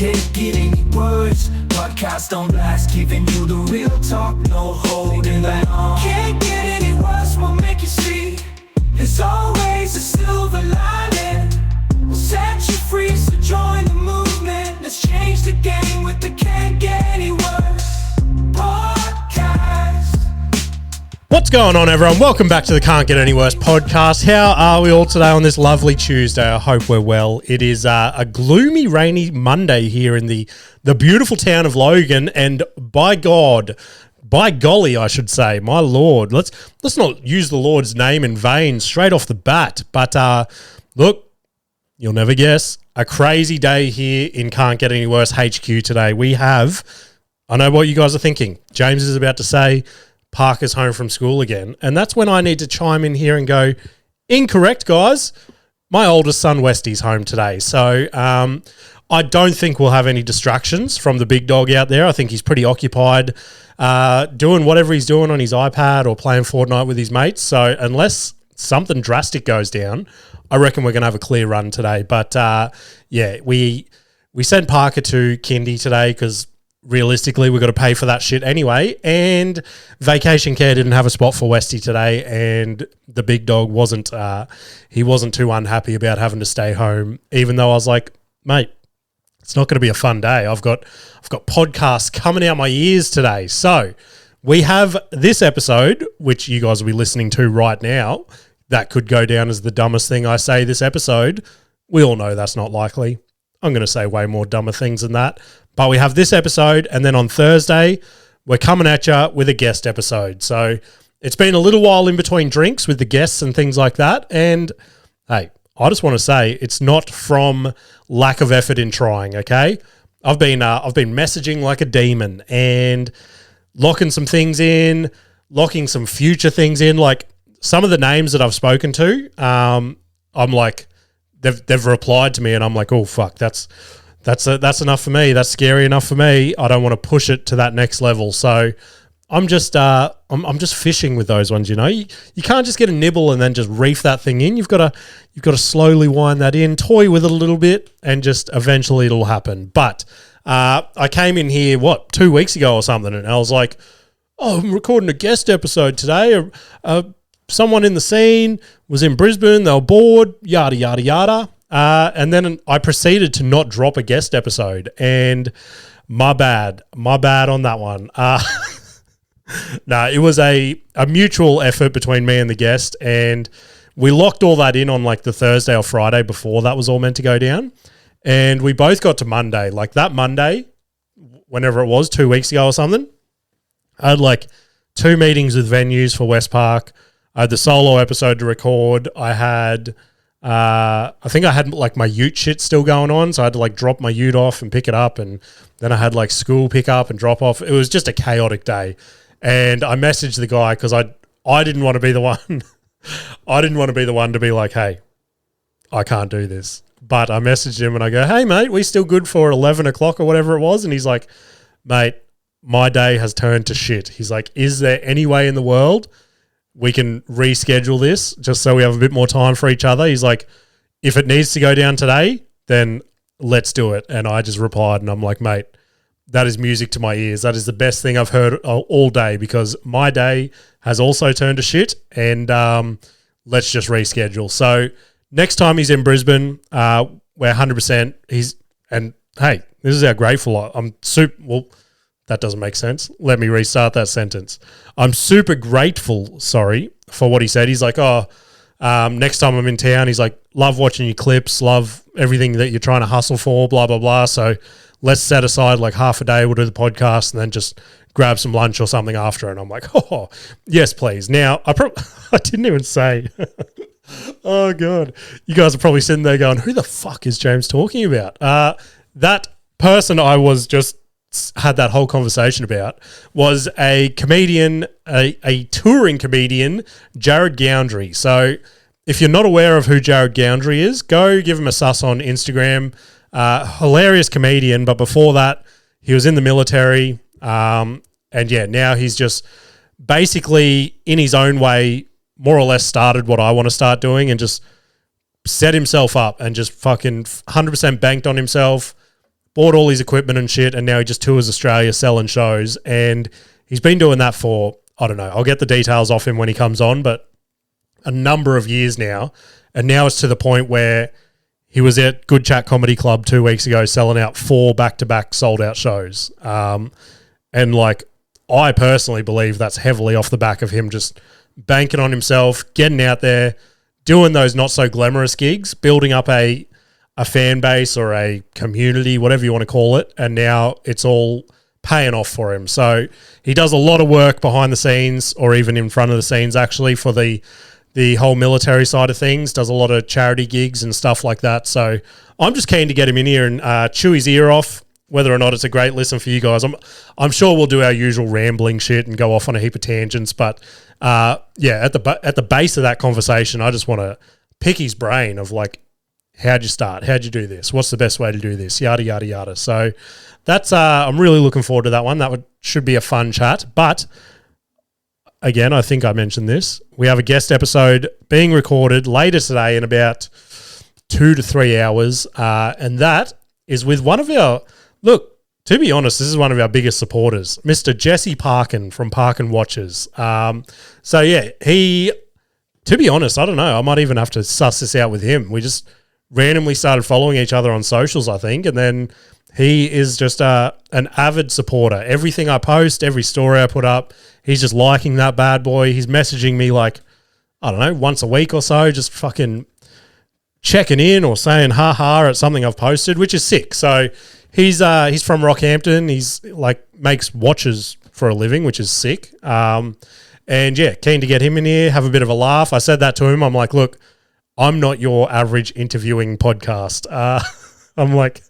Can't get any words. Podcast on blast, giving you the real talk, no holding back. Can't get any worse, we'll make you see. There's always a silver lining. We'll set you free, so join the movement. Let's change the game with the Can't Get Any Worse podcast. What's going on, everyone? Welcome back to the Can't Get Any Worse podcast. How are we all today on this lovely Tuesday? I hope we're well. It is a gloomy, rainy Monday here in the beautiful town of Logan, and by golly, I should say, my Lord, let's not use the Lord's name in vain straight off the bat. But look, you'll never guess, a crazy day here in Can't Get Any Worse HQ today. We have, I know what you guys are thinking. James is about to say Parker's home from school again, and that's when I need to chime in here and go, incorrect, guys. My oldest son, Westy's home today. So I don't think we'll have any distractions from the big dog out there. I think he's pretty occupied doing whatever he's doing on his iPad or playing Fortnite with his mates. So unless something drastic goes down, I reckon we're going to have a clear run today. But yeah, we sent Parker to kindy today because realistically we've got to pay for that shit anyway. And Vacation Care didn't have a spot for Westy today, and the big dog wasn't too unhappy about having to stay home, even though I was like, mate, it's not going to be a fun day. I've got podcasts coming out my ears today. So we have this episode, which you guys will be listening to right now. That could go down as the dumbest thing I say this episode. We all know that's not likely. I'm going to say way more dumber things than that. But we have this episode, and then on Thursday, we're coming at you with a guest episode. So it's been a little while in between drinks with the guests and things like that. And hey, I just want to say it's not from lack of effort in trying, okay? I've been messaging like a demon and locking some things in, locking some future things in. Like some of the names that I've spoken to, I'm like, they've replied to me, and I'm like, oh fuck, that's enough for me. That's scary enough for me. I don't want to push it to that next level. So I'm just I'm just fishing with those ones, you know. You can't just get a nibble and then just reef that thing in. You've got to slowly wind that in, toy with it a little bit, and just eventually it'll happen. But I came in here 2 weeks ago or something, and I was like, oh, I'm recording a guest episode today. Someone in the scene was in Brisbane. They were bored. Yada yada yada. And then I proceeded to not drop a guest episode, and my bad on that one. No, it was a mutual effort between me and the guest, and we locked all that in on like the Thursday or Friday before that was all meant to go down. And we both got to Monday. Like that Monday, whenever it was, 2 weeks ago or something, I had like 2 meetings with venues for West Park. I had the solo episode to record. I had, I think I had like my ute shit still going on, so I had to like drop my ute off and pick it up, and then I had like school pick up and drop off. It was just a chaotic day. And I messaged the guy because I didn't want to be the one. I didn't want to be the one to be like, hey, I can't do this. But I messaged him and I go, hey, mate, we still good for 11 o'clock or whatever it was? And he's like, mate, my day has turned to shit. He's like, is there any way in the world we can reschedule this just so we have a bit more time for each other? He's like, if it needs to go down today, then let's do it. And I just replied and I'm like, mate, that is music to my ears. That is the best thing I've heard all day, because my day has also turned to shit, and let's just reschedule. So next time he's in Brisbane, we're 100%. And hey, this is how grateful I'm. Well, that doesn't make sense. Let me restart that sentence. I'm super grateful, for what he said. He's like, next time I'm in town, he's like, love watching your clips, love everything that you're trying to hustle for, blah, blah, blah. So let's set aside like half a day, we'll do the podcast and then just grab some lunch or something after. And I'm like, oh, yes, please. Now, I didn't even say, oh, God. You guys are probably sitting there going, who the fuck is James talking about? That person I was just had that whole conversation about was a comedian, a touring comedian, Jared Goundry. So if you're not aware of who Jared Goundry is, go give him a sus on Instagram. Hilarious comedian, but before that, he was in the military. And yeah, now he's just basically in his own way, more or less started what I want to start doing and just set himself up and just fucking 100% banked on himself, bought all his equipment and shit, and now he just tours Australia selling shows. And he's been doing that for, I don't know, I'll get the details off him when he comes on, but a number of years now. And now it's to the point where he was at Good Chat Comedy Club 2 weeks ago selling out 4 back-to-back sold-out shows. And, like, I personally believe that's heavily off the back of him just banking on himself, getting out there, doing those not-so-glamorous gigs, building up a fan base or a community, whatever you want to call it, and now it's all paying off for him. So he does a lot of work behind the scenes, or even in front of the scenes, actually, for the whole military side of things, does a lot of charity gigs and stuff like that. So I'm just keen to get him in here and chew his ear off, whether or not it's a great listen for you guys. I'm sure we'll do our usual rambling shit and go off on a heap of tangents, but at the base of that conversation, I just want to pick his brain of, like, how'd you start? How'd you do this? What's the best way to do this? Yada, yada, yada. So that's I'm really looking forward to that one. Should be a fun chat. But again, I think I mentioned this. We have a guest episode being recorded later today in about 2 to 3 hours. And that is with one of our, look, to be honest, this is one of our biggest supporters, Mr. Jesse Parkin from Parkin Watches. So yeah, to be honest, I don't know. I might even have to suss this out with him. We just randomly started following each other on socials, I think. And then he is just an avid supporter. Everything I post, every story I put up, he's just liking that bad boy. He's messaging me like, I don't know, once a week or so, just fucking checking in or saying ha at something I've posted, which is sick. So he's from Rockhampton. He's like makes watches for a living, which is sick. And yeah, keen to get him in here, have a bit of a laugh. I said that to him. I'm like, look, I'm not your average interviewing podcast. I'm like,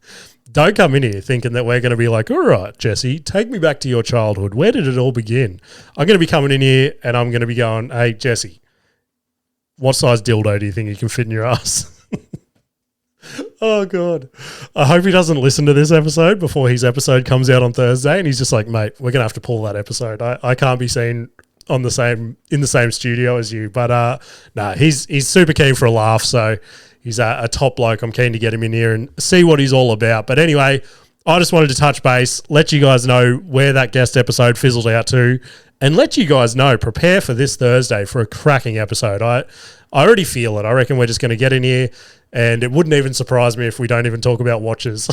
don't come in here thinking that we're going to be like, all right, Jesse, take me back to your childhood. Where did it all begin? I'm going to be coming in here and I'm going to be going, hey, Jesse, what size dildo do you think you can fit in your ass? Oh, God. I hope he doesn't listen to this episode before his episode comes out on Thursday. And he's just like, mate, we're going to have to pull that episode. I can't be seen in the same studio as you. But he's super keen for a laugh. So he's a top bloke. I'm keen to get him in here and see what he's all about. But anyway, I just wanted to touch base, let you guys know where that guest episode fizzled out to, and let you guys know, prepare for this Thursday for a cracking episode. I already feel it. I reckon we're just going to get in here, and it wouldn't even surprise me if we don't even talk about watches.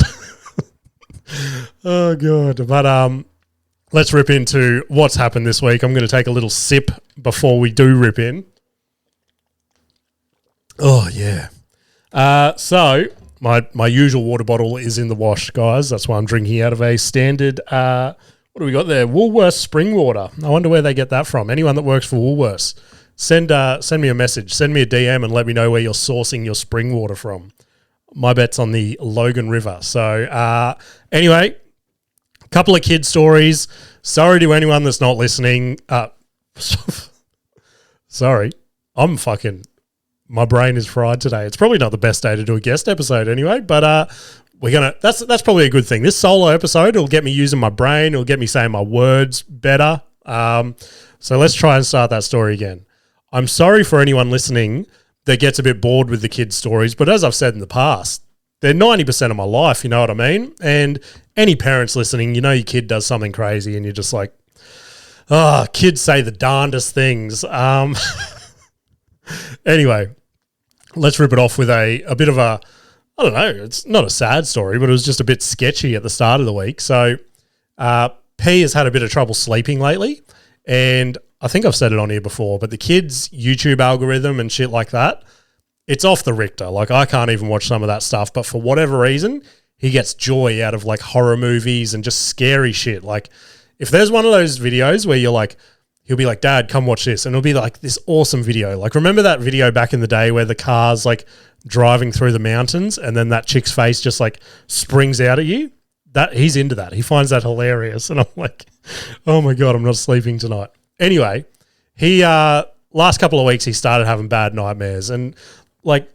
Oh, God. But let's rip into what's happened this week. I'm going to take a little sip before we do rip in. Oh, yeah. So my usual water bottle is in the wash, guys. That's why I'm drinking out of a standard, what do we got there? Woolworths spring water. I wonder where they get that from. Anyone that works for Woolworths, send me a message. Send me a DM and let me know where you're sourcing your spring water from. My bet's on the Logan River. So anyway, a couple of kid stories. Sorry to anyone that's not listening. Sorry. My brain is fried today. It's probably not the best day to do a guest episode anyway, but that's probably a good thing. This solo episode will get me using my brain. It'll get me saying my words better. So let's try and start that story again. I'm sorry for anyone listening that gets a bit bored with the kids' stories, but as I've said in the past, they're 90% of my life, you know what I mean? And any parents listening, you know your kid does something crazy and you're just like, oh, kids say the darndest things. Anyway, let's rip it off with a bit of a, I don't know, it's not a sad story, but it was just a bit sketchy at the start of the week. So P has had a bit of trouble sleeping lately, and I think I've said it on here before, but the kids' YouTube algorithm and shit like that, it's off the Richter. Like, I can't even watch some of that stuff, but for whatever reason, he gets joy out of like horror movies and just scary shit. Like, if there's one of those videos where you're like, he'll be like, Dad, come watch this. And it'll be like this awesome video. Like, remember that video back in the day where the car's like driving through the mountains and then that chick's face just like springs out at you? That he's into that. He finds that hilarious. And I'm like, oh my God, I'm not sleeping tonight. Anyway, he last couple of weeks he started having bad nightmares. And like,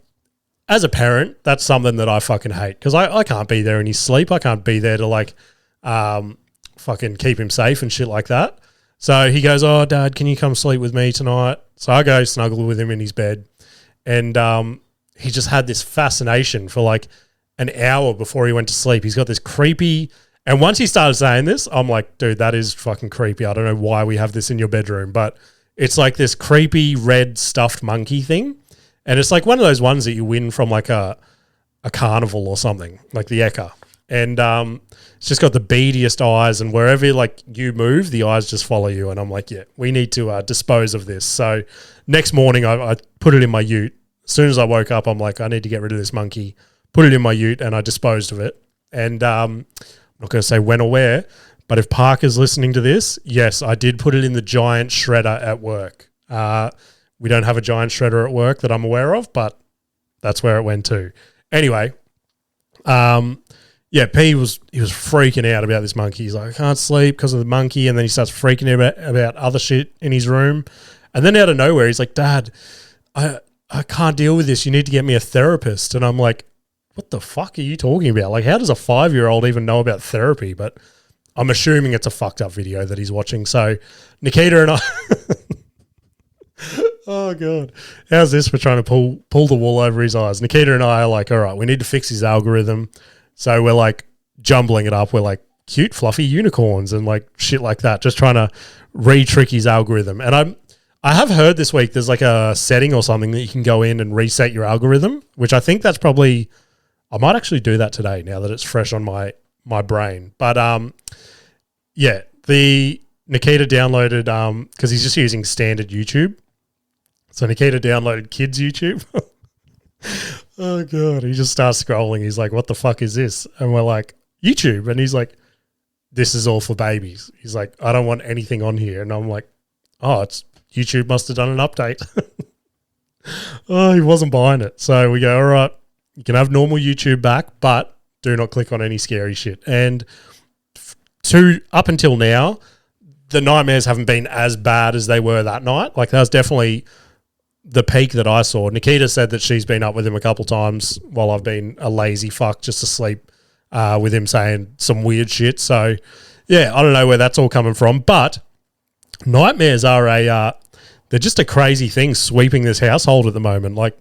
as a parent, that's something that I fucking hate, because I can't be there in his sleep. I can't be there to like fucking keep him safe and shit like that. So he goes, oh, Dad, can you come sleep with me tonight? So I go snuggle with him in his bed. And he just had this fascination for like an hour before he went to sleep. He's got this creepy, and once he started saying this, I'm like, dude, that is fucking creepy. I don't know why we have this in your bedroom, but it's like this creepy red stuffed monkey thing. And it's like one of those ones that you win from like a carnival or something, like the Eka. And it's just got the beadiest eyes, and wherever like you move, the eyes just follow you. And I'm like, yeah, we need to dispose of this. So next morning, I put it in my ute. As soon as I woke up, I'm like, I need to get rid of this monkey. Put it in my ute, and I disposed of it. And I'm not going to say when or where, but if Parker's listening to this, yes, I did put it in the giant shredder at work. We don't have a giant shredder at work that I'm aware of, but that's where it went to. Anyway, yeah, P was freaking out about this monkey. He's like, I can't sleep because of the monkey, and then he starts freaking out about other shit in his room. And then out of nowhere, he's like, Dad, I can't deal with this. You need to get me a therapist. And I'm like, what the fuck are you talking about? Like, how does a 5-year-old even know about therapy? But I'm assuming it's a fucked up video that he's watching. So Nikita and I, oh God, how's this for trying to pull the wool over his eyes? Nikita and I are like, all right, we need to fix his algorithm. So we're like jumbling it up. We're like cute, fluffy unicorns and like shit like that, just trying to re-trick his algorithm. And I have heard this week there's like a setting or something that you can go in and reset your algorithm, which I think that's probably, I might actually do that today now that it's fresh on my brain. But yeah, the Nikita downloaded, because he's just using standard YouTube. So Nikita downloaded kids YouTube. Oh God, he just starts scrolling. He's like, what the fuck is this? And we're like, YouTube. And he's like, this is all for babies. He's like, I don't want anything on here. And I'm like, oh, it's YouTube must have done an update. Oh, he wasn't buying it. So we go, all right, you can have normal YouTube back, but do not click on any scary shit. And up until now, the nightmares haven't been as bad as they were that night. Like, that was definitely the peak that I saw. Nikita said that she's been up with him a couple times while I've been a lazy fuck just asleep with him saying some weird shit. So, yeah, I don't know where that's all coming from. But nightmares are they're just a crazy thing sweeping this household at the moment. Like,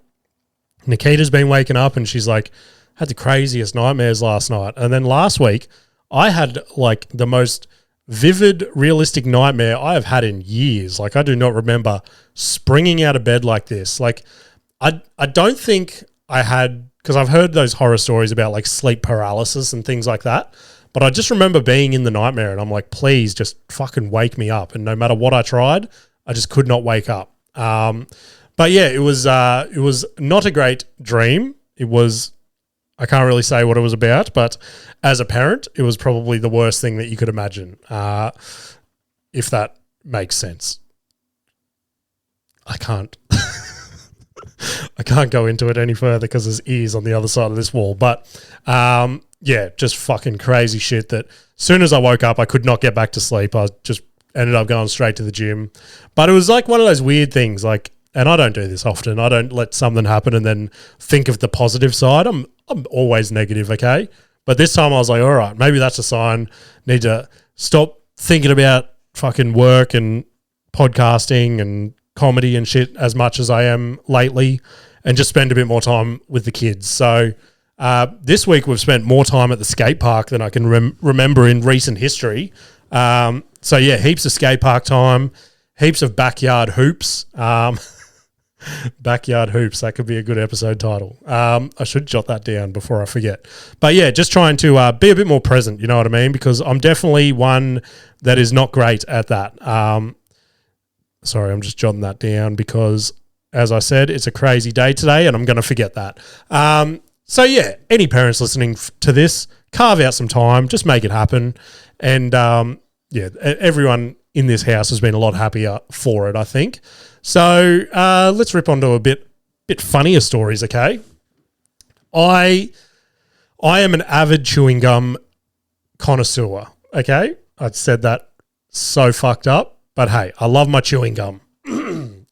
Nikita's been waking up and she's like, had the craziest nightmares last night. And then last week, I had like the most vivid, realistic nightmare I have had in years. Like, I do not remember springing out of bed like this. Like, I don't think I had, because I've heard those horror stories about like sleep paralysis and things like that. But I just remember being in the nightmare and I'm like, please just fucking wake me up. And no matter what I tried, I just could not wake up. But yeah, it was not a great dream. It was, I can't really say what it was about, but as a parent, it was probably the worst thing that you could imagine, if that makes sense. I can't. I can't go into it any further because there's ears on the other side of this wall. But yeah, just fucking crazy shit that as soon as I woke up, I could not get back to sleep. I just ended up going straight to the gym. But it was like one of those weird things, like, and I don't do this often. I don't let something happen and then think of the positive side. I'm always negative, okay? But this time I was like, all right, maybe that's a sign. Need to stop thinking about fucking work and podcasting and comedy and shit as much as I am lately and just spend a bit more time with the kids. So this week we've spent more time at the skate park than I can remember in recent history. So yeah, heaps of skate park time, heaps of backyard hoops. Backyard hoops, that could be a good episode title. I should jot that down before I forget. But yeah, just trying to be a bit more present, you know what I mean? Because I'm definitely one that is not great at that. Sorry, I'm just jotting that down because, as I said, it's a crazy day today and I'm going to forget that. So yeah, any parents listening to this, carve out some time, just make it happen. And yeah, everyone in this house has been a lot happier for it, I think. So let's rip onto a bit funnier stories, okay? I am an avid chewing gum connoisseur, okay? I'd said that so fucked up, but hey, I love my chewing gum.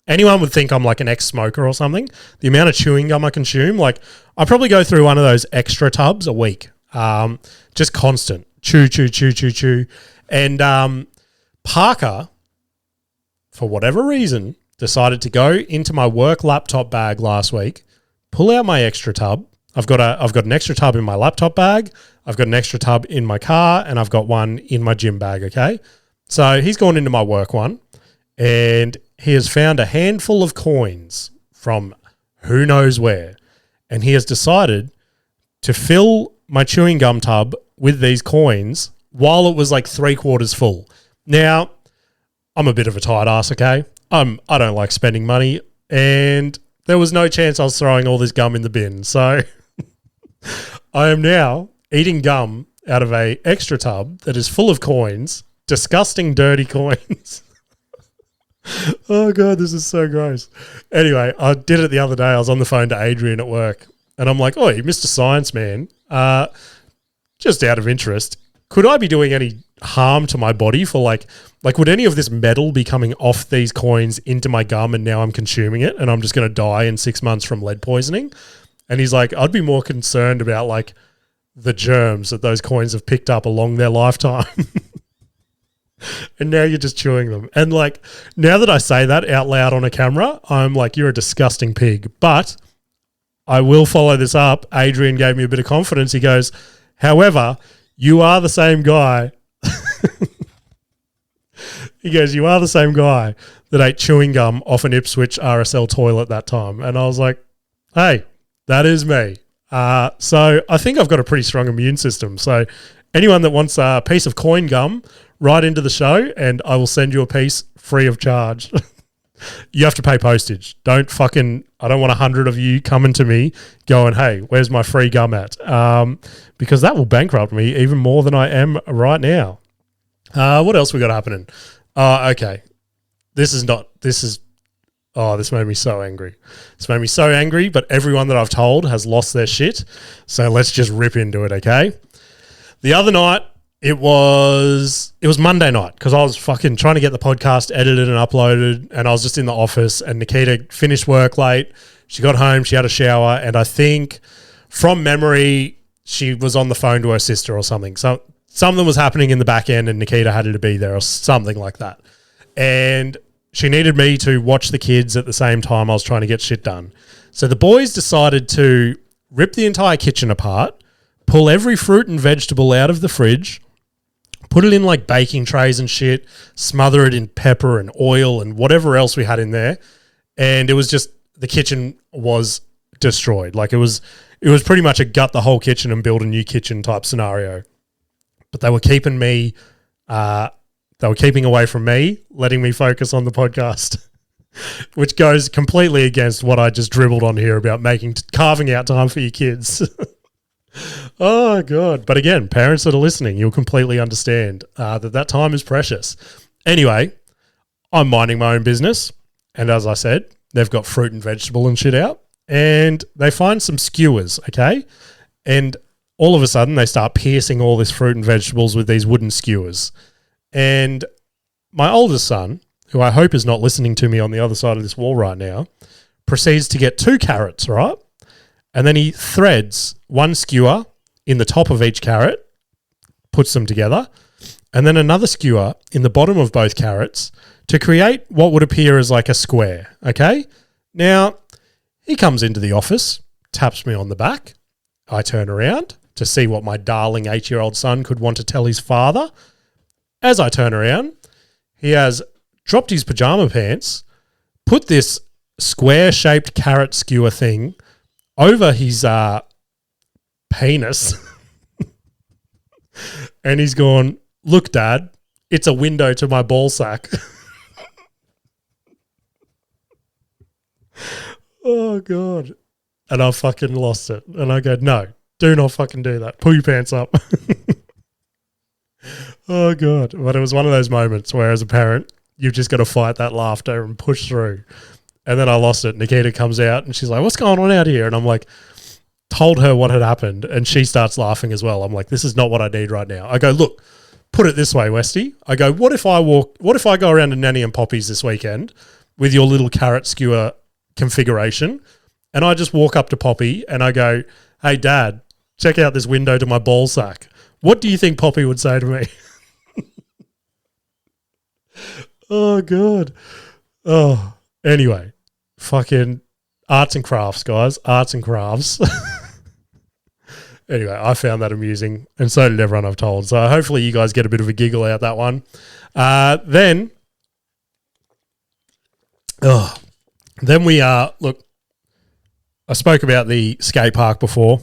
Anyone would think I'm like an ex-smoker or something. The amount of chewing gum I consume, like I probably go through one of those extra tubs a week, just constant. Chew. And Parker, for whatever reason, decided to go into my work laptop bag last week, pull out my extra tub, I've got an extra tub in my laptop bag. I've got an extra tub in my car, and I've got one in my gym bag. Okay. So he's gone into my work one, and he has found a handful of coins from who knows where. And he has decided to fill my chewing gum tub with these coins while it was like 3/4 full. Now, I'm a bit of a tight ass, okay? I don't like spending money, and there was no chance I was throwing all this gum in the bin. So I am now eating gum out of a extra tub that is full of coins, disgusting, dirty coins. Oh, God, this is so gross. Anyway, I did it the other day. I was on the phone to Adrian at work, and I'm like, "Oi, Mr. Science Man, just out of interest, could I be doing any harm to my body for like would any of this metal be coming off these coins into my gum and now I'm consuming it and I'm just going to die in 6 months from lead poisoning?" And he's like, "I'd be more concerned about like the germs that those coins have picked up along their lifetime." And now you're just chewing them. And like, now that I say that out loud on a camera, I'm like, "You're a disgusting pig." But I will follow this up. Adrian gave me a bit of confidence. He goes, "However, you are the same guy." He goes, "You are the same guy that ate chewing gum off an Ipswich RSL toilet that time." And I was like, "Hey, that is me." So I think I've got a pretty strong immune system. So anyone that wants a piece of coin gum, write into the show and I will send you a piece free of charge. You have to pay postage. I don't want 100 of you coming to me going, "Hey, where's my free gum at?" Because that will bankrupt me even more than I am right now. What else we got happening? Okay. This made me so angry. This made me so angry, but everyone that I've told has lost their shit. So let's just rip into it, okay? The other night, it was Monday night because I was fucking trying to get the podcast edited and uploaded, and I was just in the office, and Nikita finished work late. She got home, she had a shower, and I think from memory, she was on the phone to her sister or something. So something was happening in the back end and Nikita had to be there or something like that. And she needed me to watch the kids at the same time I was trying to get shit done. So the boys decided to rip the entire kitchen apart, pull every fruit and vegetable out of the fridge, put it in like baking trays and shit, smother it in pepper and oil and whatever else we had in there. And it was just, the kitchen was destroyed. Like it was pretty much a gut the whole kitchen and build a new kitchen type scenario. But they were keeping me, they were keeping away from me, letting me focus on the podcast, which goes completely against what I just dribbled on here about carving out time for your kids. Oh, God. But again, parents that are listening, you'll completely understand that time is precious. Anyway, I'm minding my own business. And as I said, they've got fruit and vegetable and shit out. And they find some skewers, okay? And all of a sudden, they start piercing all this fruit and vegetables with these wooden skewers. And my oldest son, who I hope is not listening to me on the other side of this wall right now, proceeds to get 2 carrots, right? And then he threads one skewer in the top of each carrot, puts them together, and then another skewer in the bottom of both carrots to create what would appear as like a square, okay? Now, he comes into the office, taps me on the back. I turn around to see what my darling 8-year-old son could want to tell his father. As I turn around, he has dropped his pajama pants, put this square-shaped carrot skewer thing over his penis, and he's gone, "Look, Dad, it's a window to my ball sack." Oh, God. And I fucking lost it. And I go, "No, do not fucking do that. Pull your pants up." Oh, God. But it was one of those moments where as a parent, you've just got to fight that laughter and push through. And then I lost it. Nikita comes out and she's like, "What's going on out here?" And I'm like, told her what had happened. And she starts laughing as well. I'm like, "This is not what I need right now." I go, "Look, put it this way, Westy." I go, what if I go around to Nanny and Poppy's this weekend with your little carrot skewer configuration, and I just walk up to Poppy and I go, "Hey, Dad, check out this window to my ball sack." What do you think Poppy would say to me? Oh, God. Oh, anyway, fucking arts and crafts, guys. Arts and crafts. Anyway, I found that amusing, and so did everyone I've told. So hopefully you guys get a bit of a giggle out that one. Then we look, I spoke about the skate park before,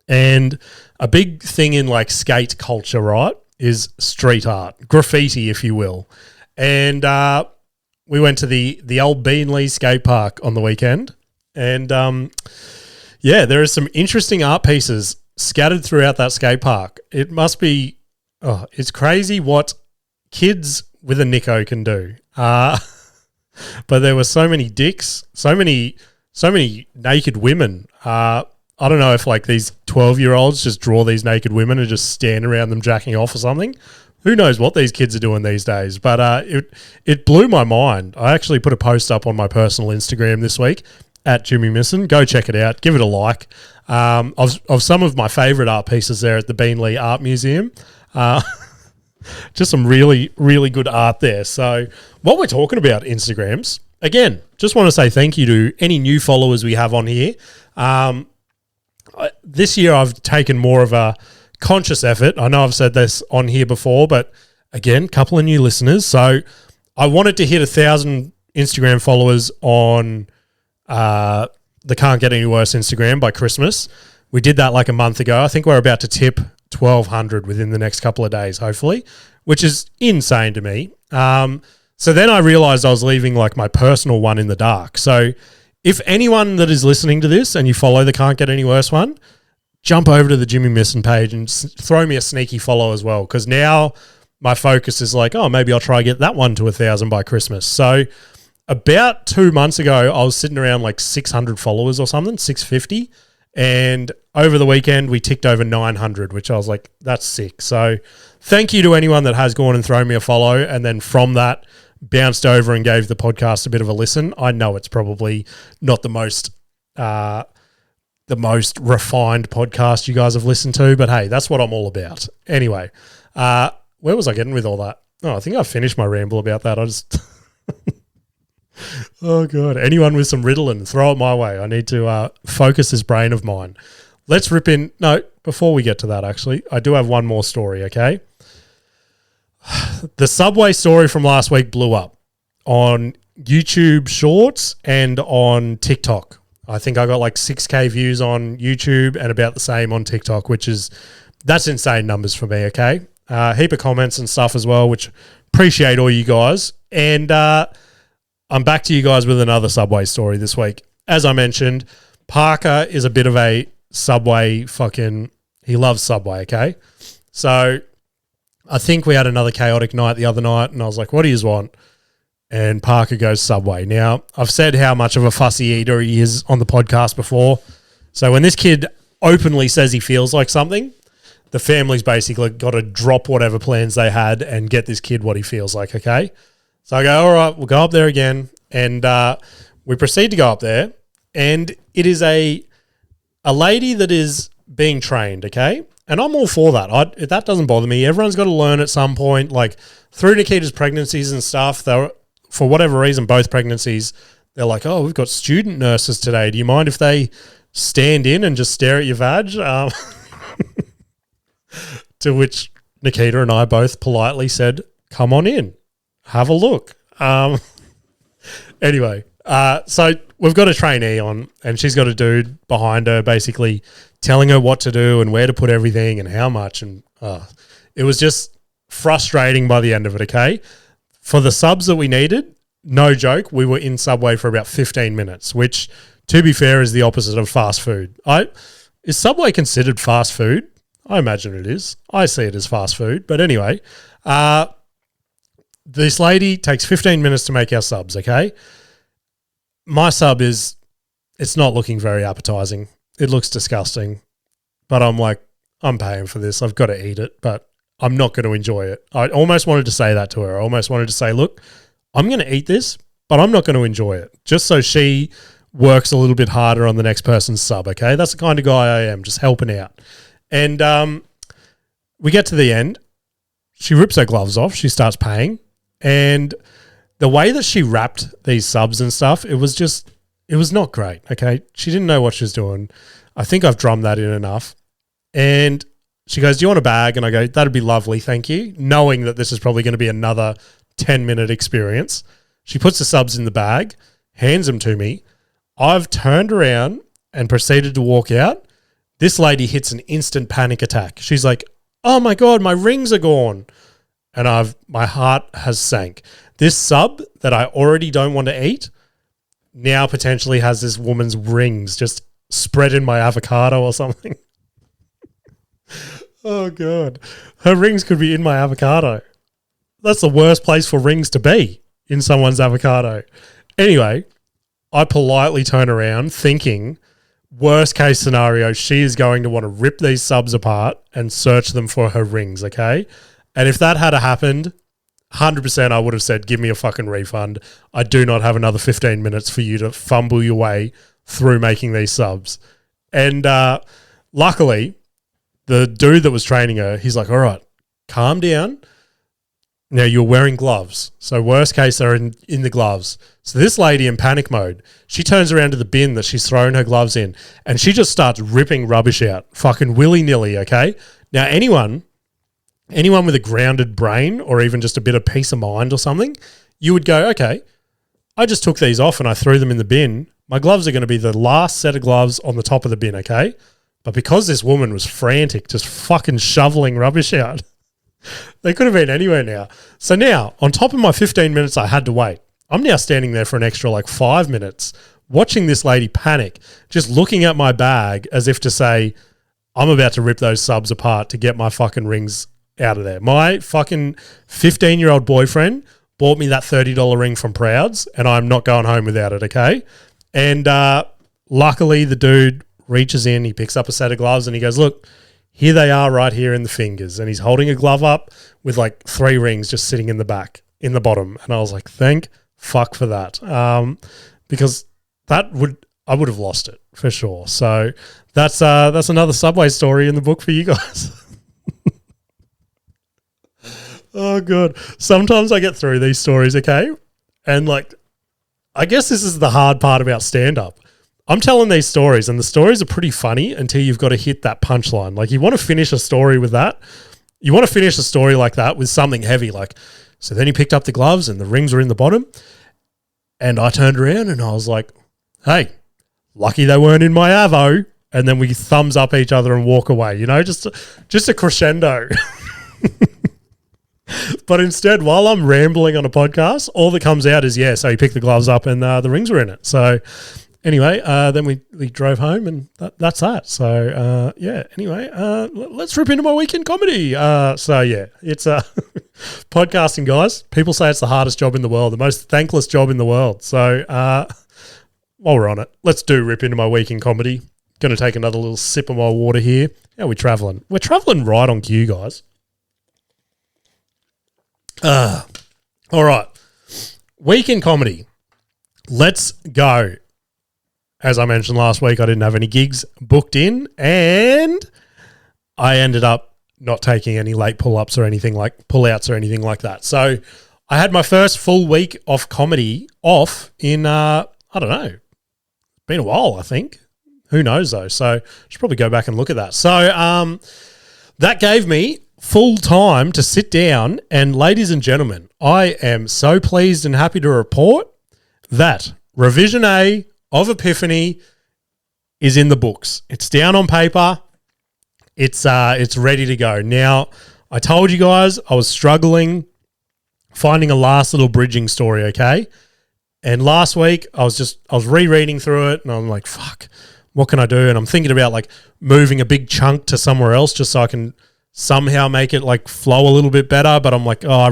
and a big thing in like skate culture, right, is street art, graffiti, if you will. And we went to the old Beanley skate park on the weekend, and there are some interesting art pieces scattered throughout that skate park. It must be, it's crazy what kids with a Nico can do. But there were so many dicks, so many naked women. I don't know if like these 12-year-olds just draw these naked women and just stand around them jacking off or something. Who knows what these kids are doing these days? But it blew my mind. I actually put a post up on my personal Instagram this week at Jimmy Misson. Go check it out. Give it a like. Of some of my favourite art pieces there at the Beanley Art Museum. Just some really, really good art there. So what we're talking about, Instagrams, again, just want to say thank you to any new followers we have on here. This year I've taken more of a conscious effort. I know I've said this on here before, but again, couple of new listeners. So I wanted to hit 1,000 Instagram followers on the Can't Get Any Worse Instagram by Christmas. We did that like a month ago. I think we're about to tip 1,200 within the next couple of days, hopefully, which is insane to me. So then I realized I was leaving like my personal one in the dark. So if anyone that is listening to this and you follow the Can't Get Any Worse one, jump over to the Jimmy Misson page and throw me a sneaky follow as well. Because now my focus is like, maybe I'll try to get that one to 1,000 by Christmas. So about 2 months ago, I was sitting around like 600 followers or something, 650. And over the weekend, we ticked over 900, which I was like, that's sick. So thank you to anyone that has gone and thrown me a follow. And then from that, bounced over and gave the podcast a bit of a listen. I know it's probably not the most refined podcast you guys have listened to, but hey, that's what I'm all about. Anyway, where was I getting with all that? I think I finished my ramble about that. I just... Oh, God. Anyone with some Ritalin, throw it my way. I need to focus this brain of mine. Let's rip in. No, before we get to that, actually, I do have one more story, okay? The Subway story from last week blew up on YouTube Shorts and on TikTok. I think I got like 6K views on YouTube and about the same on TikTok, that's insane numbers for me, okay? Heap of comments and stuff as well, which appreciate all you guys. And I'm back to you guys with another Subway story this week. As I mentioned, Parker is a bit of a Subway he loves Subway, okay? So I think we had another chaotic night the other night, and I was like, what do you want? And Parker goes Subway. Now, I've said how much of a fussy eater he is on the podcast before. So when this kid openly says he feels like something, the family's basically got to drop whatever plans they had and get this kid what he feels like, okay? So I go, all right, we'll go up there again. And we proceed to go up there. And it is a lady that is being trained, okay? And I'm all for that. That doesn't bother me. Everyone's got to learn at some point. Like through Nikita's pregnancies and stuff, for whatever reason, both pregnancies, they're like, we've got student nurses today. Do you mind if they stand in and just stare at your vag? To which Nikita and I both politely said, come on in. Have a look. Anyway, so we've got a trainee on, and she's got a dude behind her basically telling her what to do and where to put everything and how much. And it was just frustrating by the end of it, okay? For the subs that we needed, no joke, we were in Subway for about 15 minutes, which, to be fair, is the opposite of fast food. Is Subway considered fast food? I imagine it is. I see it as fast food. But anyway, this lady takes 15 minutes to make our subs, okay? My sub it's not looking very appetizing. It looks disgusting. But I'm like, I'm paying for this. I've got to eat it, but I'm not going to enjoy it. I almost wanted to say that to her. I almost wanted to say, look, I'm going to eat this, but I'm not going to enjoy it. Just so she works a little bit harder on the next person's sub, okay? That's the kind of guy I am, just helping out. And we get to the end. She rips her gloves off. She starts paying. And the way that she wrapped these subs and stuff, it was not great, okay? She didn't know what she was doing. I think I've drummed that in enough. And she goes, do you want a bag? And I go, that'd be lovely, thank you. Knowing that this is probably going to be another 10-minute experience. She puts the subs in the bag, hands them to me. I've turned around and proceeded to walk out. This lady hits an instant panic attack. She's like, oh my God, my rings are gone. And my heart has sank. This sub that I already don't want to eat now potentially has this woman's rings just spread in my avocado or something. Oh God. Her rings could be in my avocado. That's the worst place for rings to be, in someone's avocado. Anyway, I politely turn around thinking, worst case scenario, she is going to want to rip these subs apart and search them for her rings, okay? And if that had happened, 100% I would have said, give me a fucking refund. I do not have another 15 minutes for you to fumble your way through making these subs. And luckily, the dude that was training her, he's like, all right, calm down. Now, you're wearing gloves. So worst case, they're in the gloves. So this lady in panic mode, she turns around to the bin that she's thrown her gloves in, and she just starts ripping rubbish out, fucking willy-nilly, okay? Now, anyone with a grounded brain or even just a bit of peace of mind or something, you would go, okay, I just took these off and I threw them in the bin. My gloves are going to be the last set of gloves on the top of the bin, okay? But because this woman was frantic, just fucking shoveling rubbish out, they could have been anywhere now. So now, on top of my 15 minutes I had to wait, I'm now standing there for an extra 5 minutes, watching this lady panic, just looking at my bag as if to say, I'm about to rip those subs apart to get my fucking rings out of there. My fucking 15-year-old boyfriend bought me that $30 ring from Prouds, and I'm not going home without it, okay? And luckily, the dude reaches in, he picks up a set of gloves, and he goes, look, here they are right here in the fingers. And he's holding a glove up with 3 rings just sitting in the back, in the bottom. And I was like, thank fuck for that. Because I would have lost it for sure. So that's another Subway story in the book for you guys. Oh, God. Sometimes I get through these stories, okay? And I guess this is the hard part about stand-up. I'm telling these stories, and the stories are pretty funny until you've got to hit that punchline. You want to finish a story with that. You want to finish a story like that with something heavy. So then he picked up the gloves and the rings were in the bottom. And I turned around and I was like, hey, lucky they weren't in my avo. And then we thumbs up each other and walk away, just a crescendo. But instead, while I'm rambling on a podcast, all that comes out is, so he picked the gloves up and the rings were in it. So anyway, then we drove home and that's that. So, anyway, let's rip into my weekend comedy. It's podcasting, guys. People say it's the hardest job in the world, the most thankless job in the world. So while we're on it, let's rip into my weekend comedy. Going to take another little sip of my water here. How are we traveling? We're traveling right on cue, guys. All right. Weekend comedy. Let's go. As I mentioned last week, I didn't have any gigs booked in, and I ended up not taking any late pull-outs or anything like that. So I had my first full week of comedy off in, I don't know, it's been a while, I think. Who knows, though? So I should probably go back and look at that. So that gave me full time to sit down, and ladies and gentlemen, I am so pleased and happy to report that Revision A of Epiphany is in the books. It's down on paper. It's ready to go. Now, I told you guys I was struggling finding a last little bridging story, okay? And last week I was rereading through it and I'm like, fuck, what can I do? And I'm thinking about moving a big chunk to somewhere else just so I can somehow make it flow a little bit better. But I'm like, I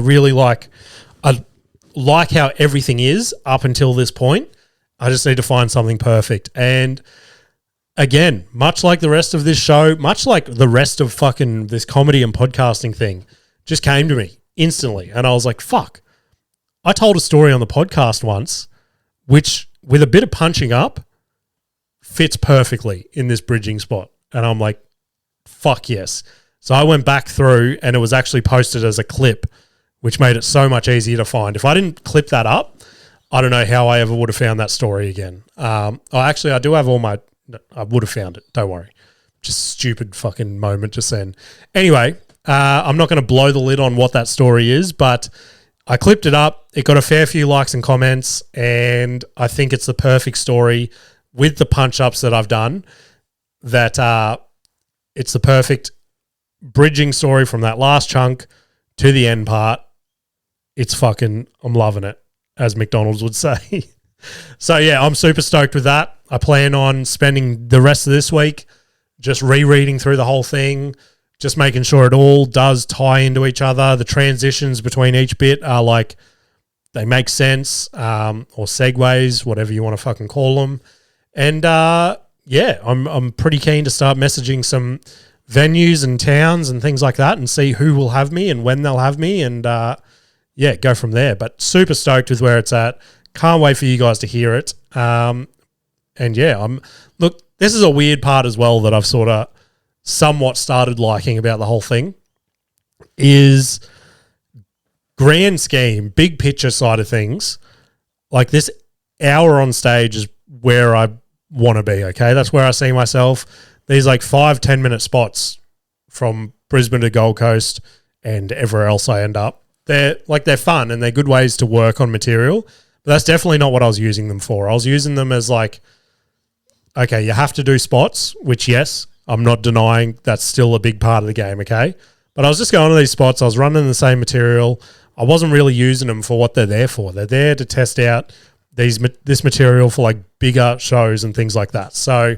like how everything is up until this point. I just need to find something perfect. And again, much like the rest of this show, much like the rest of fucking this comedy and podcasting thing, just came to me instantly. And I was like, fuck. I told a story on the podcast once, which with a bit of punching up fits perfectly in this bridging spot. And I'm like, fuck yes. So I went back through and it was actually posted as a clip, which made it so much easier to find. If I didn't clip that up, I don't know how I ever would have found that story again. I do have I would have found it. Don't worry. just stupid fucking moment just then. Anyway, I'm not going to blow the lid on what that story is, but I clipped it up. It got a fair few likes and comments, and I think it's the perfect story with the punch-ups that I've done. That it's the perfect bridging story from that last chunk to the end part. It's fucking, I'm loving it, as McDonald's would say. So, yeah, I'm super stoked with that. I plan on spending the rest of this week just rereading through the whole thing, just making sure it all does tie into each other. The transitions between each bit are like, they make sense, or segues, whatever you want to fucking call them. And, yeah, I'm pretty keen to start messaging some venues and towns and things like that and see who will have me and when they'll have me and, yeah, go from there. But super stoked with where it's at. Can't wait for you guys to hear it. And yeah, look, this is a weird part as well that I've sort of somewhat started liking about the whole thing is grand scheme, big picture side of things. Like this hour on stage is where I want to be, okay? That's where I see myself. These like 5-10 minute spots from Brisbane to Gold Coast and everywhere else I end up. They're fun and they're good ways to work on material. But that's definitely not what I was using them for. I was using them as like, okay, you have to do spots, which yes, I'm not denying that's still a big part of the game, okay? But I was just going to these spots. I was running the same material. I wasn't really using them for what they're there for. They're there to test out this material for like bigger shows and things like that. So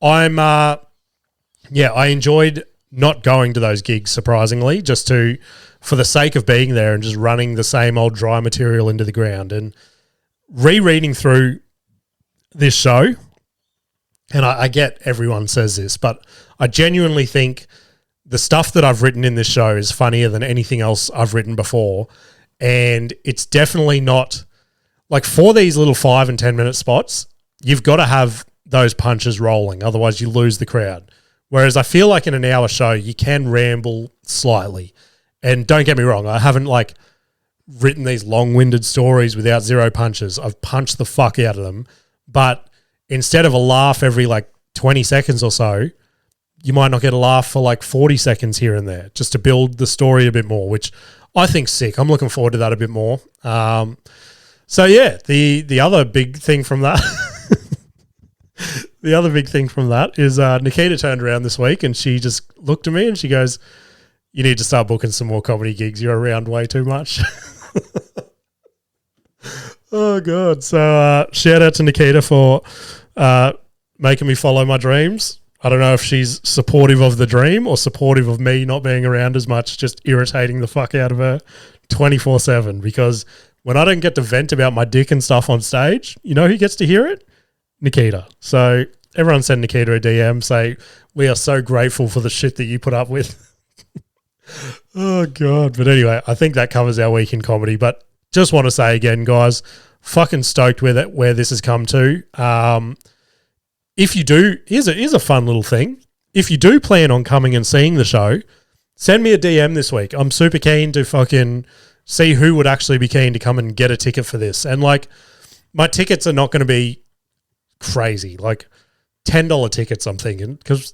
I enjoyed not going to those gigs, surprisingly, just for the sake of being there and just running the same old dry material into the ground. And rereading through this show, and I get everyone says this, but I genuinely think the stuff that I've written in this show is funnier than anything else I've written before. And it's definitely not like for these little 5 and 10 minute spots, you've got to have those punches rolling. Otherwise you lose the crowd. Whereas I feel like in an hour show, you can ramble slightly. And don't get me wrong, I haven't like written these long-winded stories without zero punches. I've punched the fuck out of them. But instead of a laugh every like 20 seconds or so, you might not get a laugh for like 40 seconds here and there just to build the story a bit more, which I think's sick. I'm looking forward to that a bit more. So yeah, the other big thing from that, is Nikita turned around this week and she just looked at me and she goes, "You need to start booking some more comedy gigs. You're around way too much." Oh God! So shout out to Nikita for making me follow my dreams. I don't know if she's supportive of the dream or supportive of me not being around as much, just irritating the fuck out of her 24/7. Because when I don't get to vent about my dick and stuff on stage, you know who gets to hear it? Nikita. So everyone send Nikita a DM, say, "We are so grateful for the shit that you put up with." Oh God. But anyway, I think that covers our week in comedy. But just want to say again, guys, fucking stoked with it, where this has come to. If you do, here's a fun little thing. If you do plan on coming and seeing the show, send me a DM this week. I'm super keen to fucking see who would actually be keen to come and get a ticket for this. And like, my tickets are not going to be crazy, like $10 tickets, I'm thinking, because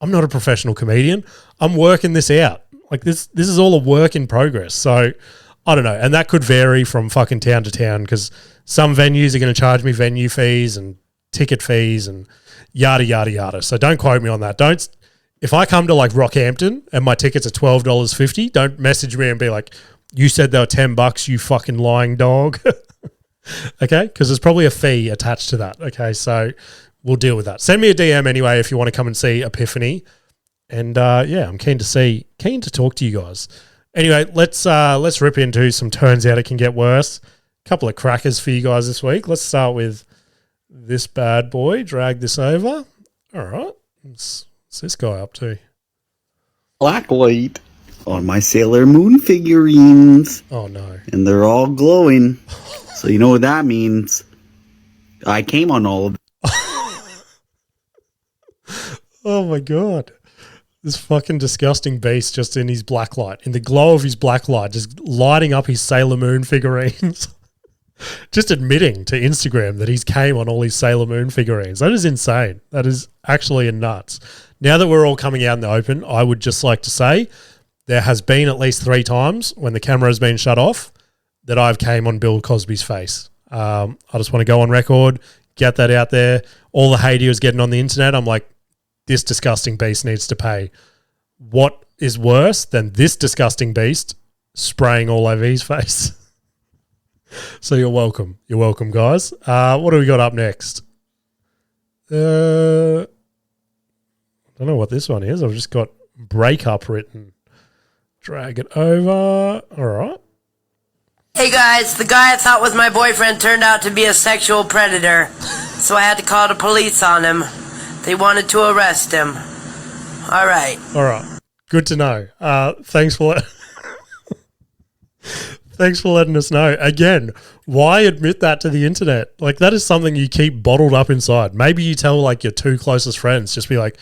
I'm not a professional comedian. I'm working this out. Like this is all a work in progress. So I don't know. And that could vary from fucking town to town, because some venues are going to charge me venue fees and ticket fees and yada, yada, yada. So don't quote me on that. If I come to like Rockhampton and my tickets are $12.50, don't message me and be like, "You said they were $10, you fucking lying dog." Okay? Because there's probably a fee attached to that. Okay? So we'll deal with that. Send me a DM anyway if you want to come and see Epiphany. And yeah, I'm keen to talk to you guys. Anyway, let's rip into some Turns Out It Can Get Worse. A couple of crackers for you guys this week. Let's start with this bad boy. Drag this over. All right. What's this guy up to? Black light on my Sailor Moon figurines. Oh, no. And they're all glowing. So you know what that means. I came on all of them. Oh, my God. This fucking disgusting beast just in his black light, in the glow of his black light, just lighting up his Sailor Moon figurines. Just admitting to Instagram that he's came on all his Sailor Moon figurines. That is insane. That is actually nuts. Now that we're all coming out in the open, I would just like to say there has been at least 3 times when the camera has been shut off that I've came on Bill Cosby's face. I just want to go on record, get that out there. All the hate he was getting on the internet, I'm like, this disgusting beast needs to pay. What is worse than this disgusting beast spraying all over his face? So you're welcome. You're welcome, guys. What do we got up next? I don't know what this one is. I've just got breakup written. Drag it over. All right. Hey guys, the guy I thought was my boyfriend turned out to be a sexual predator, so I had to call the police on him. They wanted to arrest him. All right. Good to know. Thanks for Thanks for letting us know. Again, why admit that to the internet? Like, that is something you keep bottled up inside. Maybe you tell, like, your 2 closest friends, just be like,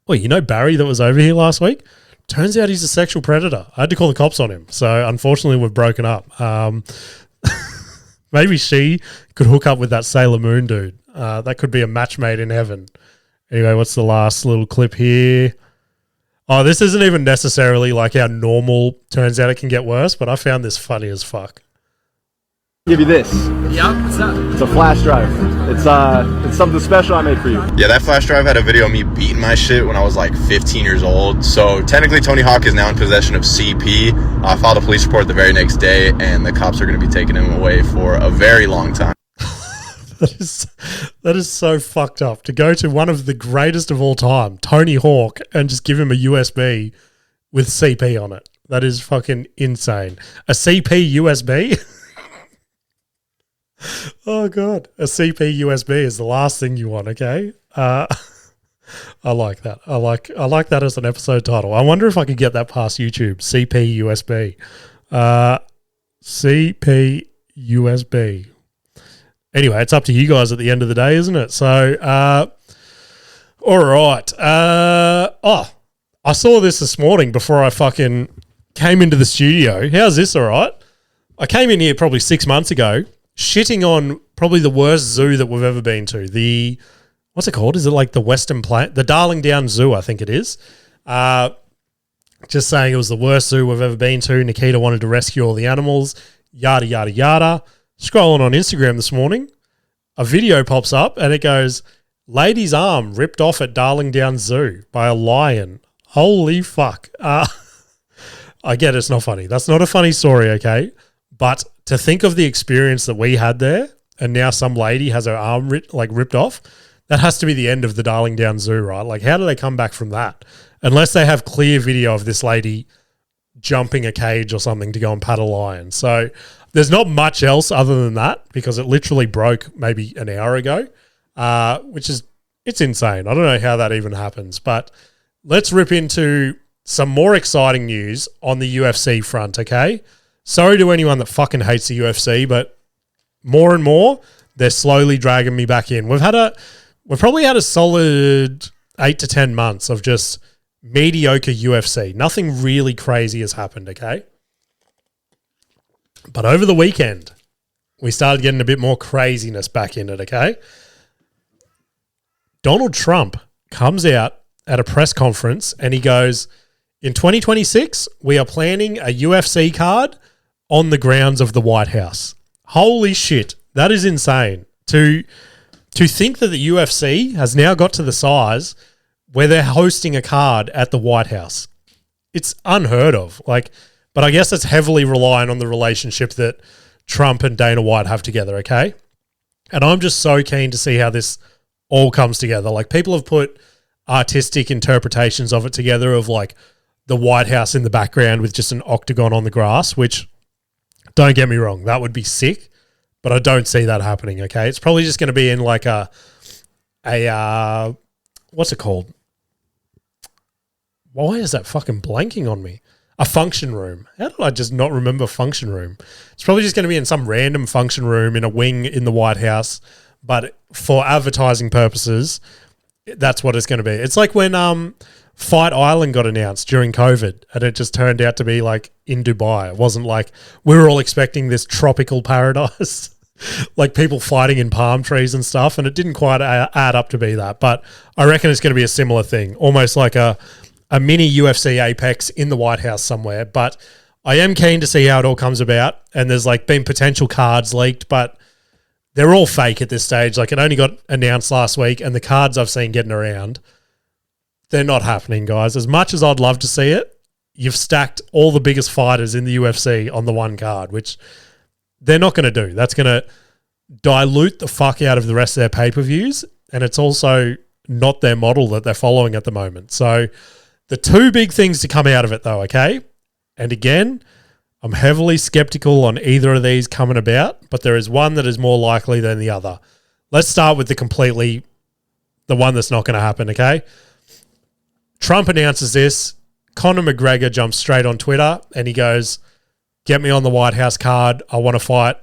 well, you know Barry that was over here last week? Turns out he's a sexual predator. I had to call the cops on him. So, unfortunately, we've broken up. Maybe she could hook up with that Sailor Moon dude. That could be a match made in heaven. Anyway, what's the last little clip here? Oh, this isn't even necessarily like how normal. Turns out it can get worse, but I found this funny as fuck. Give you this. Yeah, what's up? It's a flash drive. It's something special I made for you. Yeah, that flash drive had a video of me beating my shit when I was like 15 years old. So technically Tony Hawk is now in possession of CP. I filed a police report the very next day, and the cops are going to be taking him away for a very long time. That is so fucked up to go to one of the greatest of all time, Tony Hawk, and just give him a USB with CP on it. That is fucking insane. A CP USB? Oh God, a CP USB is the last thing you want. Okay, I like that. I like that as an episode title. I wonder if I could get that past YouTube. CP USB, CP USB. Anyway, it's up to you guys at the end of the day, isn't it? So, all right. I saw this morning before I fucking came into the studio. How's this, all right? I came in here probably 6 months ago, shitting on probably the worst zoo that we've ever been to. What's it called? Is it like the Western Plains? The Darling Downs Zoo, I think it is. Just saying it was the worst zoo we've ever been to. Nikita wanted to rescue all the animals, yada, yada, yada. Scrolling on Instagram this morning, a video pops up and it goes, lady's arm ripped off at Darling Downs Zoo by a lion. Holy fuck. I get it's not funny. That's not a funny story, okay? But to think of the experience that we had there and now some lady has her arm ripped off, that has to be the end of the Darling Downs Zoo, right? Like, how do they come back from that? Unless they have clear video of this lady jumping a cage or something to go and pat a lion. So there's not much else other than that because it literally broke maybe an hour ago, it's insane. I don't know how that even happens, but let's rip into some more exciting news on the UFC front, okay? Sorry to anyone that fucking hates the UFC, but more and more, they're slowly dragging me back in. We've probably had a solid 8 to 10 months of just mediocre UFC. Nothing really crazy has happened, okay? But over the weekend, we started getting a bit more craziness back in it, okay? Donald Trump comes out at a press conference and he goes, in 2026, we are planning a UFC card on the grounds of the White House. Holy shit, that is insane. To think that the UFC has now got to the size where they're hosting a card at the White House. It's unheard of. But I guess it's heavily reliant on the relationship that Trump and Dana White have together, okay? And I'm just so keen to see how this all comes together. Like, people have put artistic interpretations of it together of like the White House in the background with just an octagon on the grass, which, don't get me wrong, that would be sick, but I don't see that happening, okay? It's probably just going to be in like a what's it called? Why is that fucking blanking on me? A function room. How did I just not remember function room? It's probably just going to be in some random function room in a wing in the White House, but for advertising purposes, that's what it's going to be. It's like when Fight Island got announced during COVID and it just turned out to be like in Dubai. It wasn't like we were all expecting this tropical paradise. like people fighting in palm trees and stuff, and it didn't quite add up to be that. But I reckon it's going to be a similar thing, almost like a mini UFC Apex in the White House somewhere. But I am keen to see how it all comes about, and there's like been potential cards leaked, but they're all fake at this stage. Like it only got announced last week, and the cards I've seen getting around, they're not happening, guys. As much as I'd love to see it, you've stacked all the biggest fighters in the UFC on the one card, which they're not going to do. That's going to dilute the fuck out of the rest of their pay-per-views, and it's also not their model that they're following at the moment. So the two big things to come out of it, though, okay? And again, I'm heavily skeptical on either of these coming about, but there is one that is more likely than the other. Let's start with the one that's not going to happen, okay? Trump announces this. Conor McGregor jumps straight on Twitter and he goes, get me on the White House card. I want to fight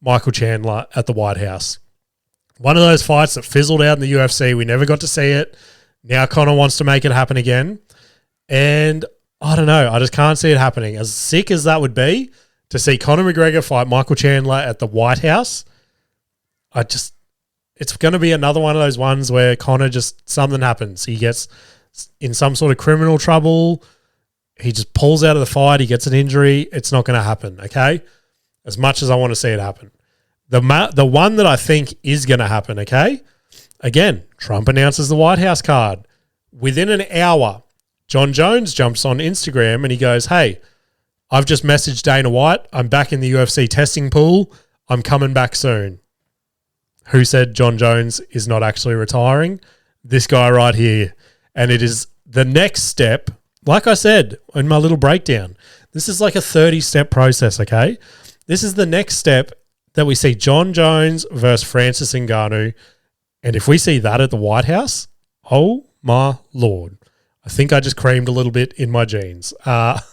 Michael Chandler at the White House. One of those fights that fizzled out in the UFC. We never got to see it. Now Conor wants to make it happen again. And I don't know. I just can't see it happening. As sick as that would be to see Conor McGregor fight Michael Chandler at the White House, it's going to be another one of those ones where Conor something happens. He gets in some sort of criminal trouble. He just pulls out of the fight. He gets an injury. It's not going to happen, okay? As much as I want to see it happen. The one that I think is going to happen, okay? Again, Trump announces the White House card. Within an hour, Jon Jones jumps on Instagram and he goes, hey, I've just messaged Dana White. I'm back in the UFC testing pool. I'm coming back soon. Who said Jon Jones is not actually retiring? This guy right here. And it is the next step. Like I said in my little breakdown, this is like a 30-step process, okay? This is the next step that we see Jon Jones versus Francis Ngannou. And if we see that at the White House, oh my Lord. I think I just creamed a little bit in my jeans. But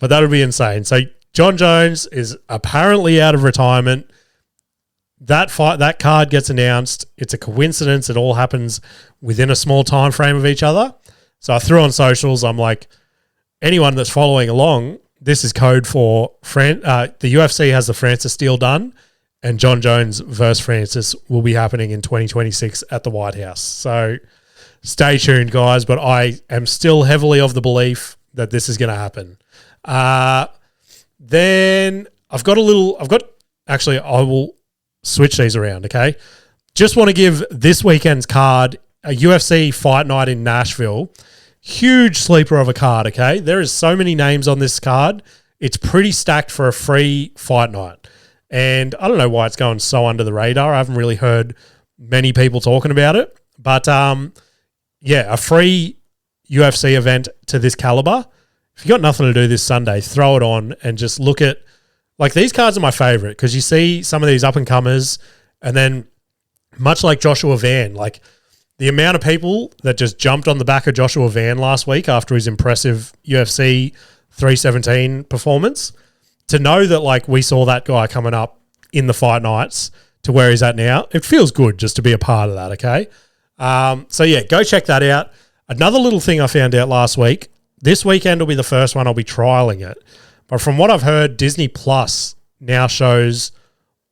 that would be insane. So Jon Jones is apparently out of retirement. That card gets announced. It's a coincidence. It all happens within a small time frame of each other. So I threw on socials. I'm like, anyone that's following along, this is code for the UFC has the Francis deal done, and Jon Jones versus Francis will be happening in 2026 at the White House. So stay tuned, guys. But I am still heavily of the belief that this is going to happen. Then I will switch these around, okay? Just want to give this weekend's card a UFC fight night in Nashville. Huge sleeper of a card, okay? There is so many names on this card. It's pretty stacked for a free fight night. And I don't know why it's going so under the radar. I haven't really heard many people talking about it. But, a free UFC event to this caliber. If you got nothing to do this Sunday, throw it on and just look at, like, these cards are my favorite because you see some of these up-and-comers and then much like Joshua Van, like the amount of people that just jumped on the back of Joshua Van last week after his impressive UFC 317 performance, to know that, like, we saw that guy coming up in the fight nights to where he's at now, it feels good just to be a part of that, okay? Go check that out. Another little thing I found out last week, this weekend will be the first one I'll be trialing it. But from what I've heard, Disney Plus now shows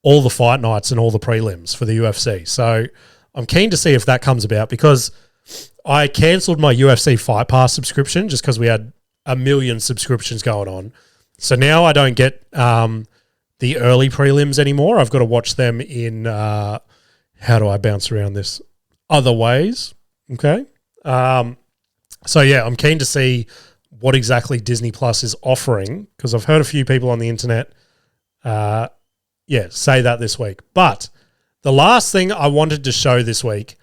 all the fight nights and all the prelims for the UFC. So I'm keen to see if that comes about because I cancelled my UFC Fight Pass subscription just because we had a million subscriptions going on. So now I don't get the early prelims anymore. I've got to watch them in, how do I bounce around this? Other ways, okay? I'm keen to see what exactly Disney Plus is offering because I've heard a few people on the internet say that this week. But the last thing I wanted to show this week,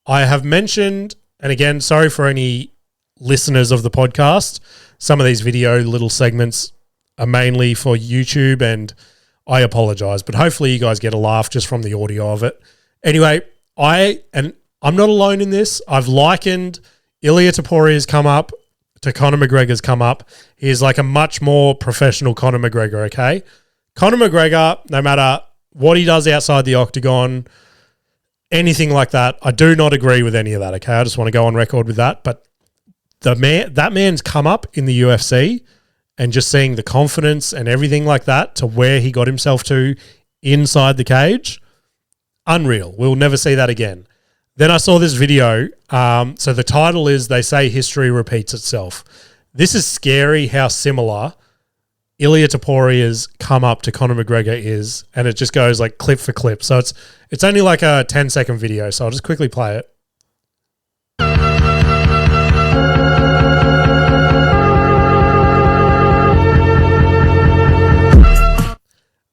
I have mentioned, and again, sorry for any listeners of the podcast, some of these video little segments are mainly for YouTube and I apologize, but hopefully you guys get a laugh just from the audio of it. Anyway, I'm not alone in this. I've likened Ilia Toporia's come up to Conor McGregor's come up. He's like a much more professional Conor McGregor, okay? Conor McGregor, no matter what he does outside the octagon, anything like that, I do not agree with any of that, okay? I just want to go on record with that. But that man's come up in the UFC and just seeing the confidence and everything like that to where he got himself to inside the cage. Unreal. We'll never see that again. Then I saw this video. So the title is They Say History Repeats Itself. This is scary how similar Ilia Toporia's come up to Conor McGregor is, and it just goes like clip for clip. So it's only like a 10-second video, so I'll just quickly play it.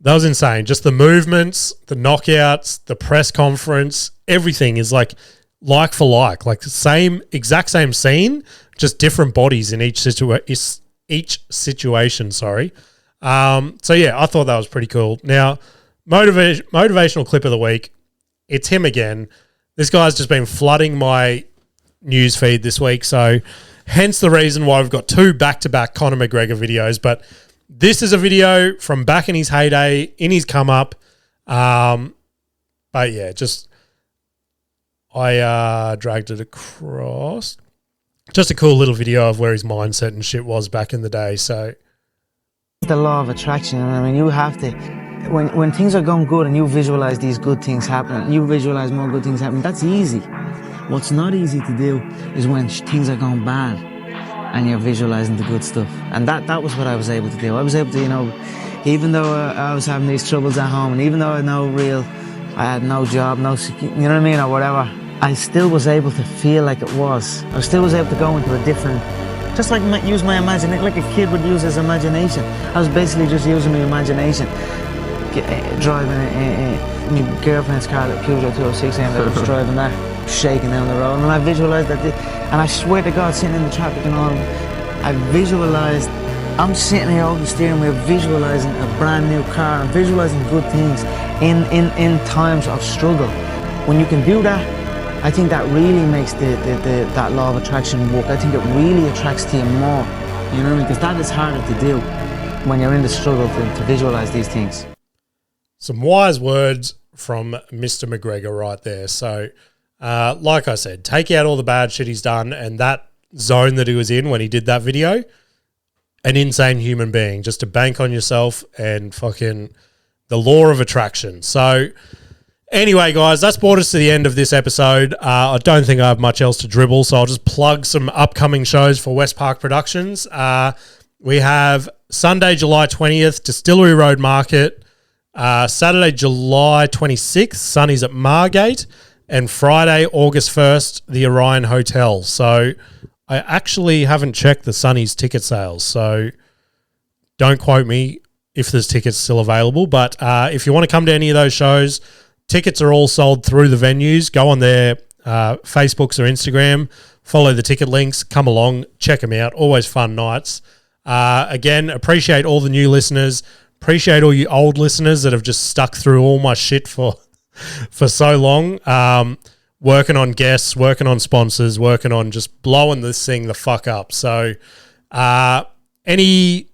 That was insane. Just the movements, the knockouts, the press conference, everything is like for like the exact same scene, just different bodies in each situation. Sorry. So yeah, I thought that was pretty cool. Now, motivational clip of the week. It's him again. This guy's just been flooding my news feed this week, so hence the reason why we've got 2 back-to-back Conor McGregor videos. But this is a video from back in his heyday, in his come up. But yeah, I dragged it across. Just a cool little video of where his mindset and shit was back in the day. So the law of attraction. I mean, you have to, when things are going good and you visualize these good things happening, you visualize more good things happening, that's easy. What's not easy to do is when things are going bad and you're visualizing the good stuff. And that was what I was able to do. I was able to, even though I was having these troubles at home, and even though I had no job, you know what I mean, or whatever, I still was able to feel like it was. I still was able to go into a different, just like use my imagination, like a kid would use his imagination. I was basically just using my imagination, driving my girlfriend's car, that Peugeot 206, and I was driving that, shaking down the road, and I visualised that, and I swear to God, sitting in the traffic and all, I visualised, I'm sitting here over the steering wheel, visualising a brand new car, and visualising good things in times of struggle. When you can do that, I think that really makes that law of attraction work. I think it really attracts to you more, you know what I mean? Because that is harder to do when you're in the struggle to visualise these things. Some wise words from Mr. McGregor right there. So, like I said, take out all the bad shit he's done, and that zone that he was in when he did that video, an insane human being, just to bank on yourself and fucking the law of attraction. So, anyway, guys, that's brought us to the end of this episode. I don't think I have much else to dribble, so I'll just plug some upcoming shows for West Park Productions. We have Sunday, July 20th, Distillery Road Market. Saturday, July 26th, Sunny's at Margate. And Friday, August 1st, the Orion Hotel. So I actually haven't checked the Sunny's ticket sales, so don't quote me if there's tickets still available. But if you want to come to any of those shows, tickets are all sold through the venues. Go on their Facebooks or Instagram, follow the ticket links, come along, check them out. Always fun nights. Again, appreciate all the new listeners. Appreciate all you old listeners that have just stuck through all my shit for so long. Working on guests, working on sponsors, working on just blowing this thing the fuck up. So any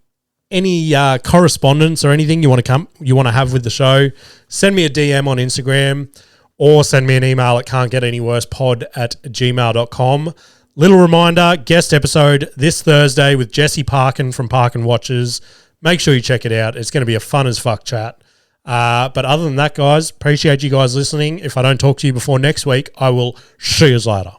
correspondence or anything you want to have with the show, send me a DM on Instagram or send me an email at cantgetanyworsepod@gmail.com. Little reminder, guest episode this Thursday with Jesse Parkin from Parkin Watches. Make sure you check it out. It's going to be a fun as fuck chat. But other than that, guys, appreciate you guys listening. If I don't talk to you before next week, I will see you later.